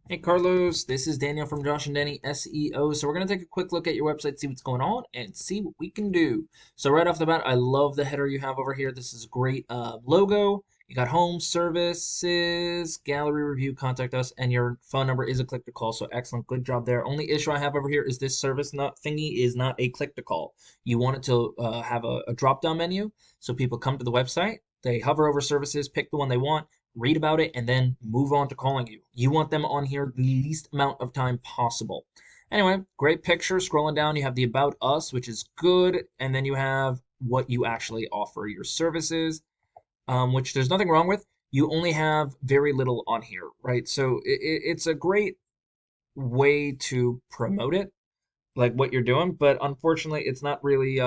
Hey Carlos, this is Daniel from Josh and Danny SEO. So we're going to take a quick look at your website, see what's going on, and see what we can do. So right off the bat, I love the header you have over here. This is a great logo. You got home, services, gallery review, contact us, and your phone number is a click to call. So excellent, good job there. Only issue I have over here is this service not thingy is not a click to call. You want it to have a drop down menu, so people come to the website, they hover over services, pick the one they want, read about it, and then move on to calling you. You want them on here the least amount of time possible. Anyway, great picture. Scrolling down, you have the About Us, which is good, and then you have what you actually offer, your services, which there's nothing wrong with. You only have very little on here, right? So it's a great way to promote it, like what you're doing, but unfortunately, it's not really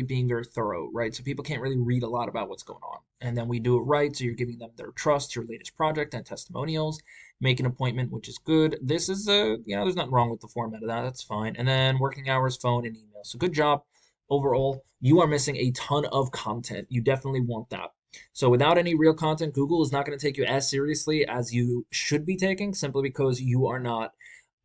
being very thorough, right? So people can't really read a lot about what's going on. And then we do it right, so you're giving them their trust, your latest project, and testimonials. Make an appointment, which is good. This is there's nothing wrong with the format of that. That's fine. And then working hours, phone, and email. So good job overall. You are missing a ton of content. You definitely want that. So without any real content, Google is not going to take you as seriously as you should be taking, simply because you are not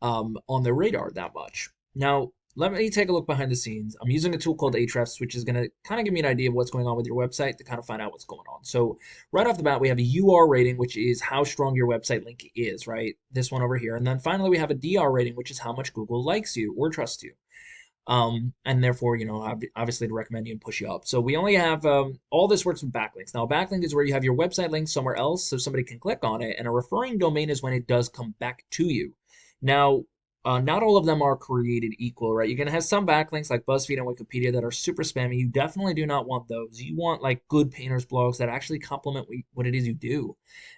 on their radar that much. Now, let me take a look behind the scenes. I'm using a tool called Ahrefs, which is going to kind of give me an idea of what's going on with your website to kind of find out what's going on. So right off the bat, we have a UR rating, which is how strong your website link is, right? This one over here. And then finally, we have a DR rating, which is how much Google likes you or trusts you. And therefore, obviously to recommend you and push you up. So we only have, all this works with backlinks. Now, a backlink is where you have your website link somewhere else so somebody can click on it. And a referring domain is when it does come back to you. Now, not all of them are created equal, right? You're going to have some backlinks like BuzzFeed and Wikipedia that are super spammy. You definitely do not want those. You want like good painters blogs that actually complement what it is you do.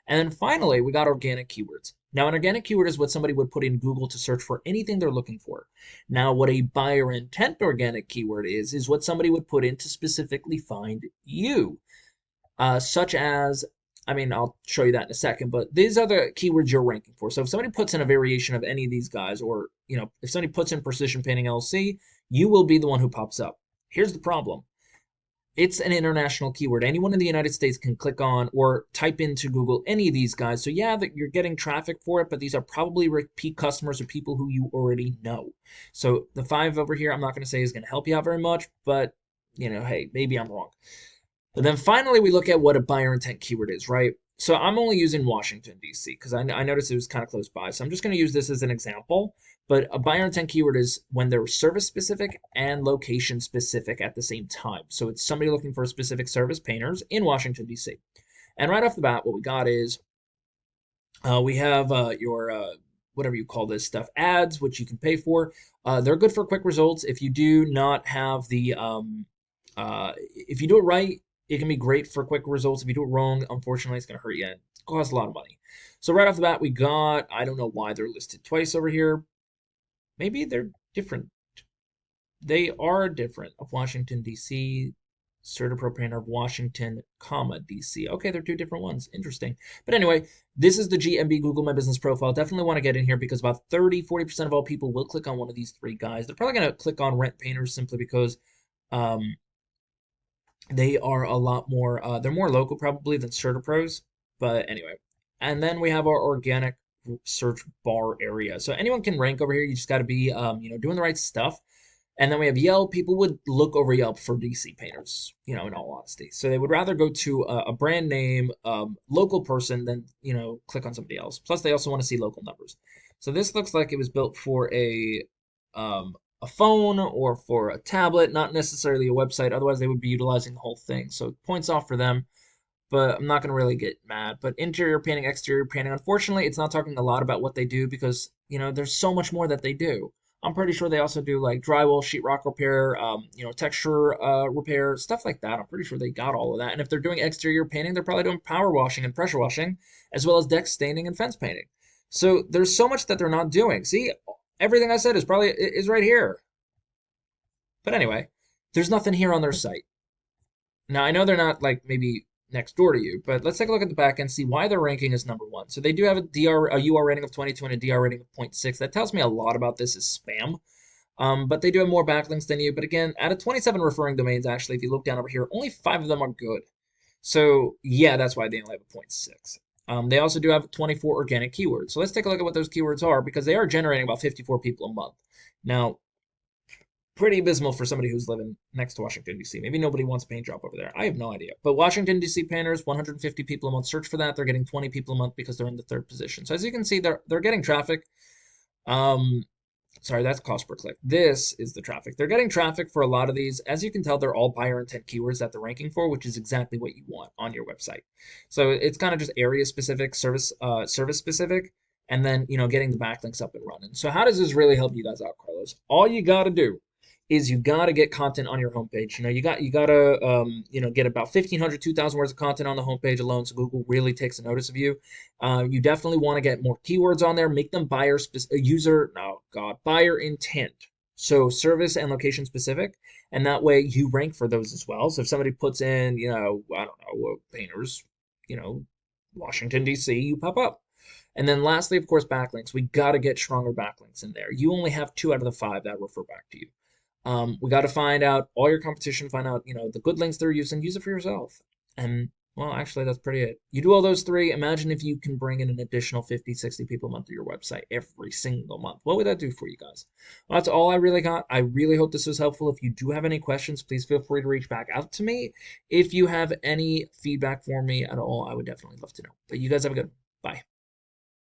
And then finally, we got organic keywords. Now, an organic keyword is what somebody would put in Google to search for anything they're looking for. Now, what a buyer intent organic keyword is what somebody would put in to specifically find you, such as, I mean, I'll show you that in a second, but these are the keywords you're ranking for. So if somebody puts in a variation of any of these guys, or, if somebody puts in Precision Painting LLC, you will be the one who pops up. Here's the problem. It's an international keyword. Anyone in the United States can click on or type into Google any of these guys. So yeah, that you're getting traffic for it, but these are probably repeat customers or people who you already know. So the 5 over here, I'm not going to say is going to help you out very much, but hey, maybe I'm wrong. But then finally, we look at what a buyer intent keyword is, right? So I'm only using Washington, D.C. because I noticed it was kind of close by. So I'm just going to use this as an example. But a buyer intent keyword is when they're service specific and location specific at the same time. So it's somebody looking for a specific service, painters, in Washington, D.C. And right off the bat, what we got is we have your whatever you call this stuff, ads, which you can pay for. They're good for quick results. If you do not have the, if you do it right, it can be great for quick results. If you do it wrong, unfortunately, it's going to hurt you and cost a lot of money. So right off the bat, we got, I don't know why they're listed twice over here. Maybe they're different. They are different. Of Washington, D.C., CertaPro Painter of Washington, comma, D.C. Okay, they're two different ones. Interesting. But anyway, this is the GMB Google My Business profile. Definitely want to get in here because about 30-40% of all people will click on one of these 3 guys. They're probably going to click on Rent Painters simply because they are a lot more, they're more local probably than CertaPros. But anyway, and then we have our organic search bar area. So anyone can rank over here. You just got to be, doing the right stuff. And then we have Yelp. People would look over Yelp for DC painters, in all honesty. So they would rather go to a brand name, local person than, click on somebody else. Plus, they also want to see local numbers. So this looks like it was built for a phone or for a tablet, not necessarily a website. Otherwise, they would be utilizing the whole thing. So points off for them, but I'm not going to really get mad. But interior painting, exterior painting, unfortunately, it's not talking a lot about what they do because, there's so much more that they do. I'm pretty sure they also do like drywall, sheetrock repair, texture repair, stuff like that. I'm pretty sure they got all of that. And if they're doing exterior painting, they're probably doing power washing and pressure washing, as well as deck staining and fence painting. So there's so much that they're not doing. See, everything I said is right here. But anyway, there's nothing here on their site. Now I know they're not like maybe next door to you, but let's take a look at the back and see why their ranking is number 1. So they do have a UR rating of 22 and a DR rating of 0.6. That tells me a lot about this is spam. But they do have more backlinks than you. But again, out of 27 referring domains, actually, if you look down over here, only 5 of them are good. So yeah, that's why they only have a 0.6. They also do have 24 organic keywords. So let's take a look at what those keywords are because they are generating about 54 people a month. Now, pretty abysmal for somebody who's living next to Washington, D.C. Maybe nobody wants a paint job over there. I have no idea. But Washington, D.C. painters, 150 people a month search for that. They're getting 20 people a month because they're in the third position. So as you can see, they're getting traffic. Um, Sorry, that's cost per click. This is the traffic. They're getting traffic for a lot of these. As you can tell, they're all buyer intent keywords that they're ranking for, which is exactly what you want on your website. So it's kind of just area specific, service specific, and then getting the backlinks up and running. So how does this really help you guys out, Carlos? All you got to do is you got to get content on your homepage. You got to get about 1,500, 2,000 words of content on the homepage alone, so Google really takes a notice of you. You definitely want to get more keywords on there, make them buyer intent, so service and location specific, and that way you rank for those as well. So if somebody puts in, I don't know, painters, Washington D.C., you pop up. And then lastly, of course, backlinks. We got to get stronger backlinks in there. You only have 2 out of the 5 that refer back to you. We got to find out all your competition, find out, the good links they're using, use it for yourself. And, well, actually, that's pretty it. You do all those 3. Imagine if you can bring in an additional 50, 60 people a month to your website every single month. What would that do for you guys? Well, that's all I really got. I really hope this was helpful. If you do have any questions, please feel free to reach back out to me. If you have any feedback for me at all, I would definitely love to know. But you guys have a good one. Bye.